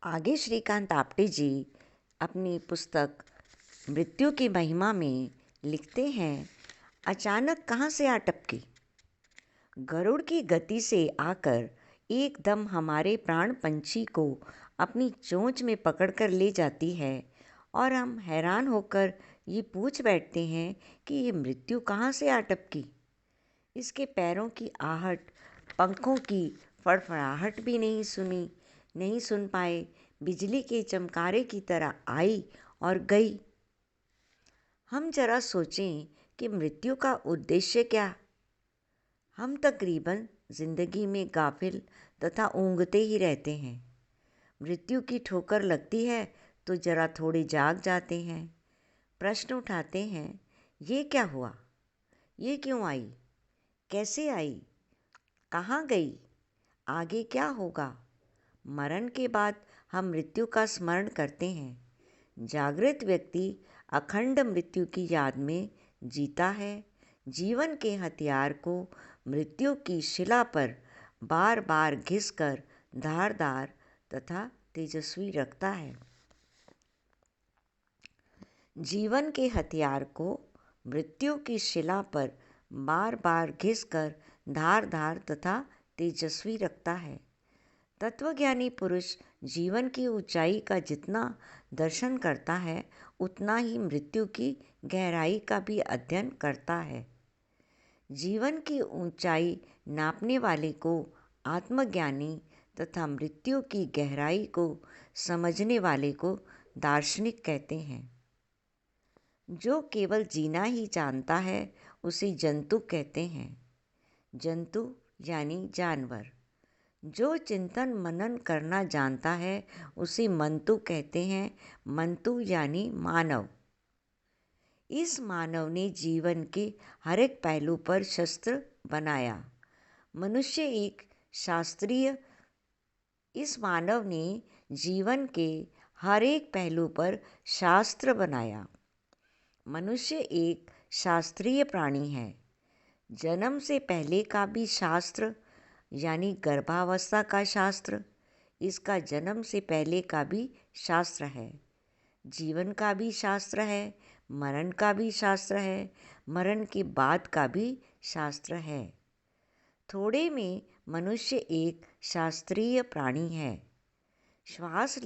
आगे श्रीकांत आप्टे जी अपनी पुस्तक मृत्यु की महिमा में लिखते हैं, अचानक कहाँ से आ टपकी। गरुड़ की गति से आकर एकदम हमारे प्राण पंछी को अपनी चोंच में पकड़कर ले जाती है और हम हैरान होकर ये पूछ बैठते हैं कि ये मृत्यु कहाँ से आ टपकी। इसके पैरों की आहट, पंखों की फड़फड़ाहट भी नहीं सुन पाए। बिजली के चमकारे की तरह आई और गई। हम जरा सोचें कि मृत्यु का उद्देश्य क्या। हम तकरीबन जिंदगी में गाफिल तथा ऊँघते ही रहते हैं। मृत्यु की ठोकर लगती है तो जरा थोड़े जाग जाते हैं, प्रश्न उठाते हैं, ये क्या हुआ, ये क्यों आई, कैसे आई, कहाँ गई, आगे क्या होगा। मरण के बाद हम मृत्यु का स्मरण करते हैं। जागृत व्यक्ति अखंड मृत्यु की याद में जीता है। जीवन के हथियार को मृत्यु की शिला पर बार बार घिसकर धारदार तथा तेजस्वी रखता है। जीवन के हथियार को मृत्यु की शिला पर बार बार घिसकर धारदार तथा तेजस्वी रखता है। तत्वज्ञानी पुरुष जीवन की ऊंचाई का जितना दर्शन करता है, उतना ही मृत्यु की गहराई का भी अध्ययन करता है। जीवन की ऊंचाई नापने वाले को आत्मज्ञानी तथा मृत्यु की गहराई को समझने वाले को दार्शनिक कहते हैं। जो केवल जीना ही जानता है उसे जंतु कहते हैं। जंतु यानी जानवर। जो चिंतन मनन करना जानता है उसे मंतु कहते हैं। मंतु यानी मानव। इस मानव ने जीवन के हर एक पहलू पर शस्त्र बनाया। मनुष्य एक शास्त्रीय इस मानव ने जीवन के हर एक पहलू पर शास्त्र बनाया। मनुष्य एक शास्त्रीय प्राणी है। जन्म से पहले का भी शास्त्र यानी गर्भावस्था का शास्त्र, इसका जन्म से पहले का भी शास्त्र है। जीवन का भी शास्त्र है, मरण का भी शास्त्र है, मरण के बाद का भी शास्त्र है। थोड़े में मनुष्य एक शास्त्रीय प्राणी है। श्वास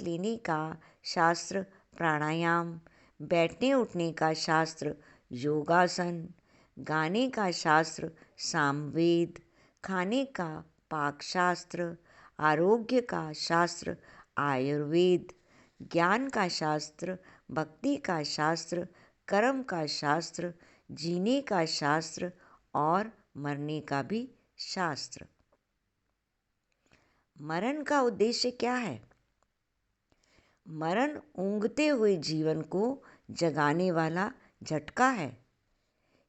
लेने का शास्त्र प्राणायाम, बैठने उठने का शास्त्र योगासन, गाने का शास्त्र सामवेद, खाने का पाक शास्त्र, आरोग्य का शास्त्र आयुर्वेद, ज्ञान का शास्त्र, भक्ति का शास्त्र, कर्म का शास्त्र, जीने का शास्त्र और मरने का भी शास्त्र। मरण का उद्देश्य क्या है? मरण ऊँघते हुए जीवन को जगाने वाला झटका है।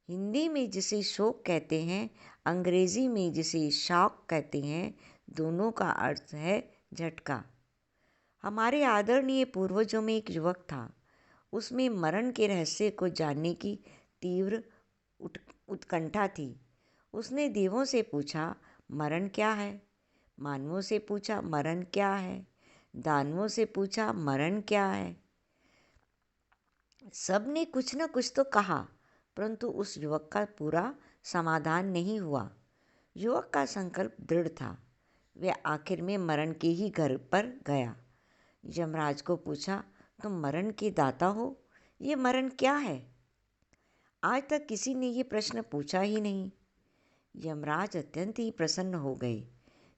हिंदी में जिसे शोक कहते हैं, अंग्रेजी में जिसे शॉक कहते हैं, दोनों का अर्थ है झटका। हमारे आदरणीय पूर्वजों में एक युवक था। उसमें मरण के रहस्य को जानने की तीव्र उत्कंठा थी। उसने देवों से पूछा, मरण क्या है? मानवों से पूछा, मरण क्या है? दानवों से पूछा, मरण क्या है? सब ने कुछ न कुछ तो कहा, परंतु उस युवक का पूरा समाधान नहीं हुआ। युवक का संकल्प दृढ़ था। वह आखिर में मरण के ही घर पर गया। यमराज को पूछा, तुम मरण के दाता हो, ये मरण क्या है? आज तक किसी ने ये प्रश्न पूछा ही नहीं। यमराज अत्यंत ही प्रसन्न हो गए।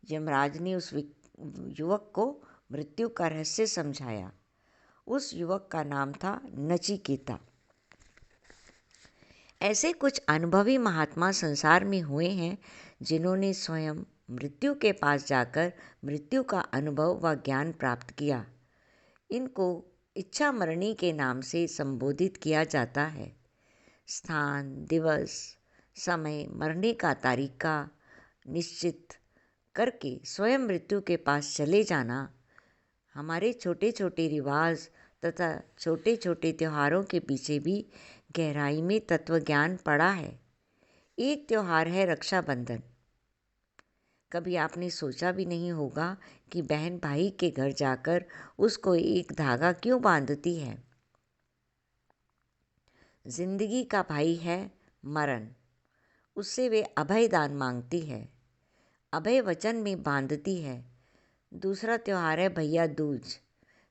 यमराज ने उस युवक को मृत्यु का रहस्य समझाया। उस युवक का नाम था नचिकेता। ऐसे कुछ अनुभवी महात्मा संसार में हुए हैं जिन्होंने स्वयं मृत्यु के पास जाकर मृत्यु का अनुभव व ज्ञान प्राप्त किया। इनको इच्छा मरणी के नाम से संबोधित किया जाता है। स्थान, दिवस, समय, मरने का तारीखा निश्चित करके स्वयं मृत्यु के पास चले जाना। हमारे छोटे छोटे रिवाज तथा छोटे छोटे त्योहारों के पीछे भी गहराई में तत्वज्ञान पड़ा है। एक त्योहार है रक्षाबंधन। कभी आपने सोचा भी नहीं होगा कि बहन भाई के घर जाकर उसको एक धागा क्यों बांधती है। जिंदगी का भाई है मरण, उससे वे अभय दान मांगती है, अभय वचन में बांधती है। दूसरा त्योहार है भैया दूज,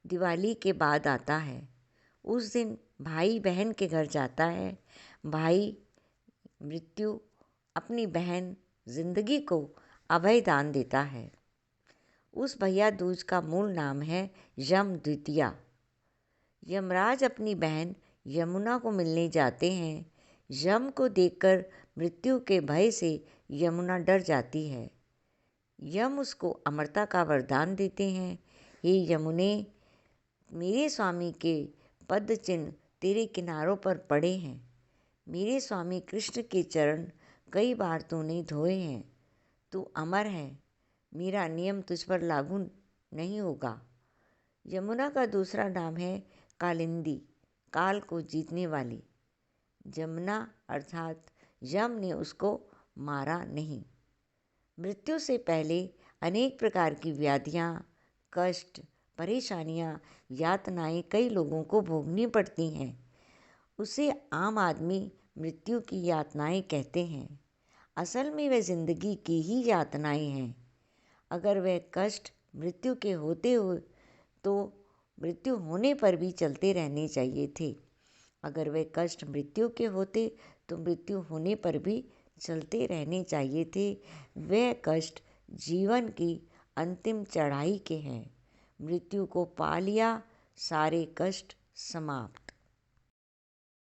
दिवाली के बाद आता है। उस दिन भाई बहन के घर जाता है। भाई मृत्यु अपनी बहन जिंदगी को अभय दान देता है। उस भैया दूज का मूल नाम है यम द्वितीया। यमराज अपनी बहन यमुना को मिलने जाते हैं। यम को देखकर मृत्यु के भय से यमुना डर जाती है। यम उसको अमरता का वरदान देते हैं। हे यमुने, मेरे स्वामी के पद चिन्ह तेरे किनारों पर पड़े हैं। मेरे स्वामी कृष्ण के चरण कई बार तूने धोए हैं। तू अमर है, मेरा नियम तुझ पर लागू नहीं होगा। यमुना का दूसरा नाम है कालिंदी, काल को जीतने वाली। यमुना अर्थात यम ने उसको मारा नहीं। मृत्यु से पहले अनेक प्रकार की व्याधियाँ, कष्ट, परेशानियाँ, यातनाएं कई लोगों को भोगनी पड़ती हैं। उसे आम आदमी मृत्यु की यातनाएं कहते हैं। असल में वह जिंदगी की ही यातनाएं हैं। अगर वह कष्ट मृत्यु के होते हुए तो मृत्यु होने पर भी चलते रहने चाहिए थे। अगर वे कष्ट मृत्यु के होते तो मृत्यु होने पर भी चलते रहने चाहिए थे। वे कष्ट जीवन की अंतिम चढ़ाई के हैं। मृत्यु को पा लिया, सारे कष्ट समाप्त।